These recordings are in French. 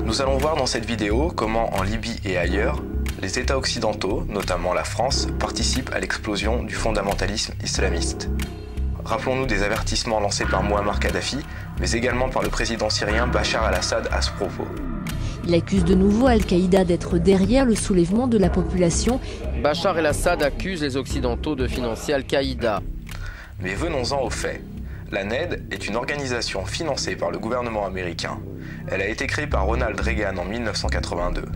Nous allons voir dans cette vidéo comment en Libye et ailleurs, les États occidentaux, notamment la France, participent à l'explosion du fondamentalisme islamiste. Rappelons-nous des avertissements lancés par Mouammar Kadhafi, mais également par le président syrien Bachar al-Assad à ce propos. Il accuse de nouveau Al-Qaïda d'être derrière le soulèvement de la population. Bachar el-Assad accuse les Occidentaux de financer Al-Qaïda. Mais venons-en aux faits. La NED est une organisation financée par le gouvernement américain. Elle a été créée par Ronald Reagan en 1982.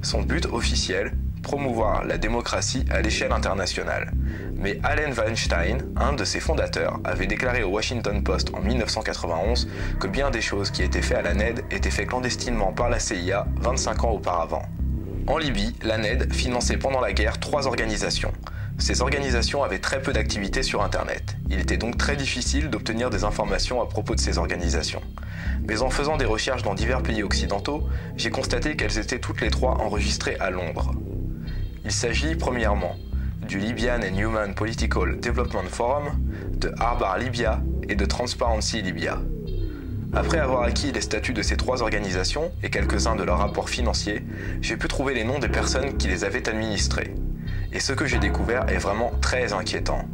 Son but officiel, promouvoir la démocratie à l'échelle internationale. Mais Allen Weinstein, un de ses fondateurs, avait déclaré au Washington Post en 1991 que bien des choses qui étaient faites à la NED étaient faites clandestinement par la CIA 25 ans auparavant. En Libye, la NED finançait pendant la guerre 3 organisations. Ces organisations avaient très peu d'activité sur Internet. Il était donc très difficile d'obtenir des informations à propos de ces organisations. Mais en faisant des recherches dans divers pays occidentaux, j'ai constaté qu'elles étaient toutes les 3 enregistrées à Londres. Il s'agit premièrement du Libyan and Human Political Development Forum, de Arbar Libya et de Transparency Libya. Après avoir acquis les statuts de ces 3 organisations et quelques-uns de leurs rapports financiers, j'ai pu trouver les noms des personnes qui les avaient administrés. Et ce que j'ai découvert est vraiment très inquiétant,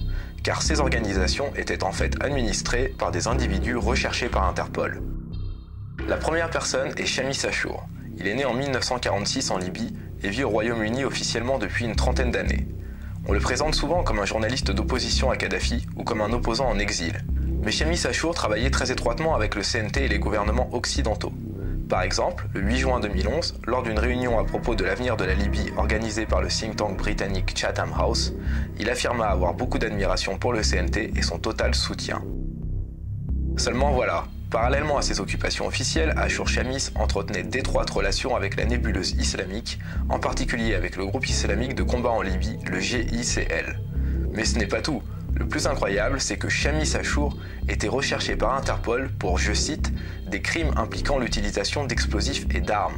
car ces organisations étaient en fait administrées par des individus recherchés par Interpol. La première personne est Shamis Achour. Il est né en 1946 en Libye et vit au Royaume-Uni officiellement depuis une trentaine d'années. On le présente souvent comme un journaliste d'opposition à Kadhafi ou comme un opposant en exil. Mais Shamis Achour travaillait très étroitement avec le CNT et les gouvernements occidentaux. Par exemple, le 8 juin 2011, lors d'une réunion à propos de l'avenir de la Libye organisée par le think tank britannique Chatham House, il affirma avoir beaucoup d'admiration pour le CNT et son total soutien. Seulement voilà, parallèlement à ses occupations officielles, Achour Shamis entretenait d'étroites relations avec la nébuleuse islamique, en particulier avec le groupe islamique de combat en Libye, le GICL. Mais ce n'est pas tout. Le plus incroyable, c'est que Shamis Achour était recherché par Interpol pour, je cite, « des crimes impliquant l'utilisation d'explosifs et d'armes ».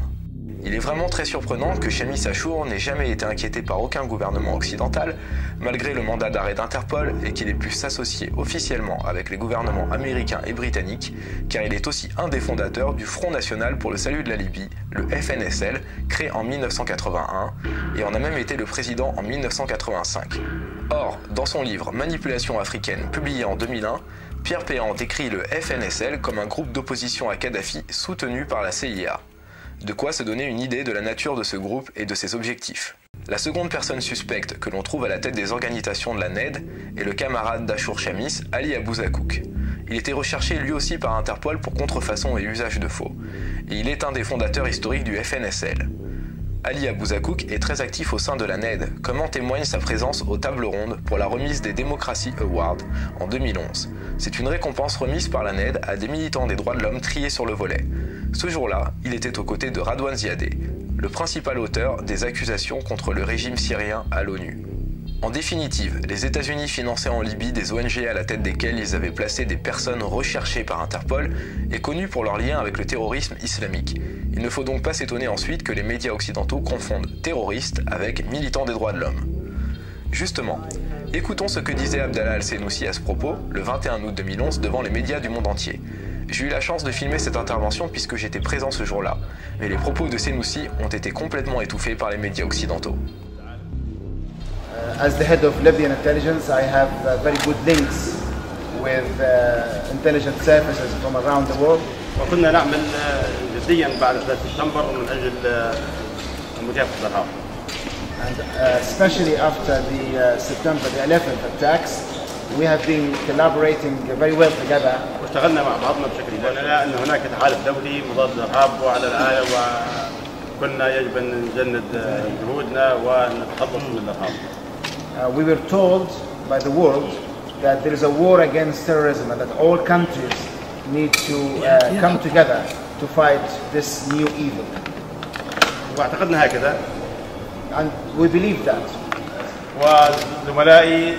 Il est vraiment très surprenant que Shamis Achour n'ait jamais été inquiété par aucun gouvernement occidental, malgré le mandat d'arrêt d'Interpol, et qu'il ait pu s'associer officiellement avec les gouvernements américains et britanniques, car il est aussi un des fondateurs du Front National pour le Salut de la Libye, le FNSL, créé en 1981, et en a même été le président en 1985. Or, dans son livre « Manipulation africaine » publié en 2001, Pierre Péan décrit le FNSL comme un groupe d'opposition à Kadhafi soutenu par la CIA. De quoi se donner une idée de la nature de ce groupe et de ses objectifs. La seconde personne suspecte que l'on trouve à la tête des organisations de la NED est le camarade d'Achour Shamis, Ali Abouzakouk. Il était recherché lui aussi par Interpol pour contrefaçon et usage de faux. Et il est un des fondateurs historiques du FNSL. Ali Abouzakouk est très actif au sein de la NED, comme en témoigne sa présence aux tables rondes pour la remise des Democracy Awards en 2011. C'est une récompense remise par la NED à des militants des droits de l'homme triés sur le volet. Ce jour-là, il était aux côtés de Radouane Ziadé, le principal auteur des accusations contre le régime syrien à l'ONU. En définitive, les États-Unis finançaient en Libye des ONG à la tête desquelles ils avaient placé des personnes recherchées par Interpol et connues pour leur lien avec le terrorisme islamique. Il ne faut donc pas s'étonner ensuite que les médias occidentaux confondent terroristes avec militants des droits de l'homme. Justement, écoutons ce que disait Abdallah al-Senussi à ce propos, le 21 août 2011, devant les médias du monde entier. J'ai eu la chance de filmer cette intervention puisque j'étais présent ce jour-là, mais les propos de Senussi ont été complètement étouffés par les médias occidentaux. As the head of Libyan intelligence, I have very good links with intelligence services from around the world. وكنا نعمل جديا بعد 3 سبتمبر من اجل مجابهه الارهاب. And especially after the September the 11th attacks, we have been collaborating very well together. واشتغلنا مع بعضنا بشكل مباشر ان هناك تحالف دولي مضاد للارهاب وعلى الآلة وكنا يجب ان نجند جهودنا ونتخلص من الارهاب. We were told by the world that there is a war against terrorism and that all countries need to come together to fight this new evil. واعتقدنا هكذا. And we believe that. وزملائي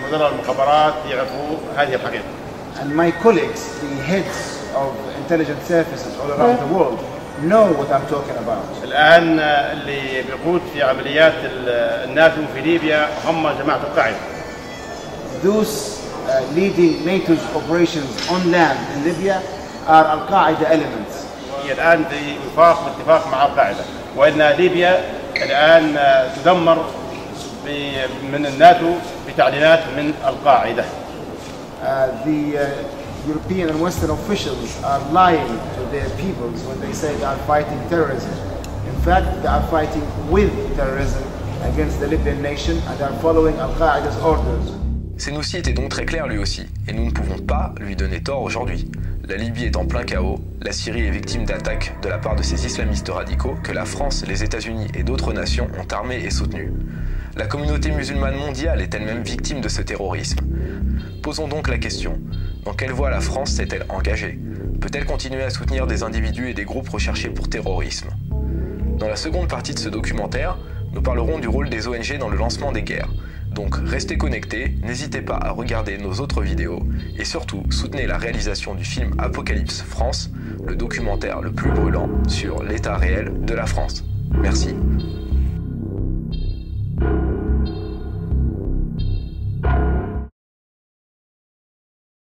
مدراء المخابرات يعرفوا هذه الحقيقة. And my colleagues, the heads of intelligence services all around the world, know what I'm talking about. الآن اللي بيقود في عمليات الناتو في ليبيا هم جماعة القاعدة. Those leading NATO's operations on land in Libya are Al-Qaeda elements. هي الآن في وفاق واتفاق مع القاعدة، وأن ليبيا الآن تدمر من الناتو بتعليمات من القاعدة. The European and Western officials are lying to their peoples when they say they are fighting terrorism. In fact, they are fighting with terrorism against the Libyan nation and are following Al-Qa'ida's orders. Senussi était donc très clair lui aussi, et nous ne pouvons pas lui donner tort aujourd'hui. La Libye est en plein chaos, la Syrie est victime d'attaques de la part de ces islamistes radicaux que la France, les États-Unis et d'autres nations ont armés et soutenus. La communauté musulmane mondiale est elle-même victime de ce terrorisme. Posons donc la question, dans quelle voie la France s'est-elle engagée? Peut-elle continuer à soutenir des individus et des groupes recherchés pour terrorisme? Dans la seconde partie de ce documentaire, nous parlerons du rôle des ONG dans le lancement des guerres. Donc restez connectés, n'hésitez pas à regarder nos autres vidéos et surtout soutenez la réalisation du film Apocalypse France, le documentaire le plus brûlant sur l'état réel de la France. Merci.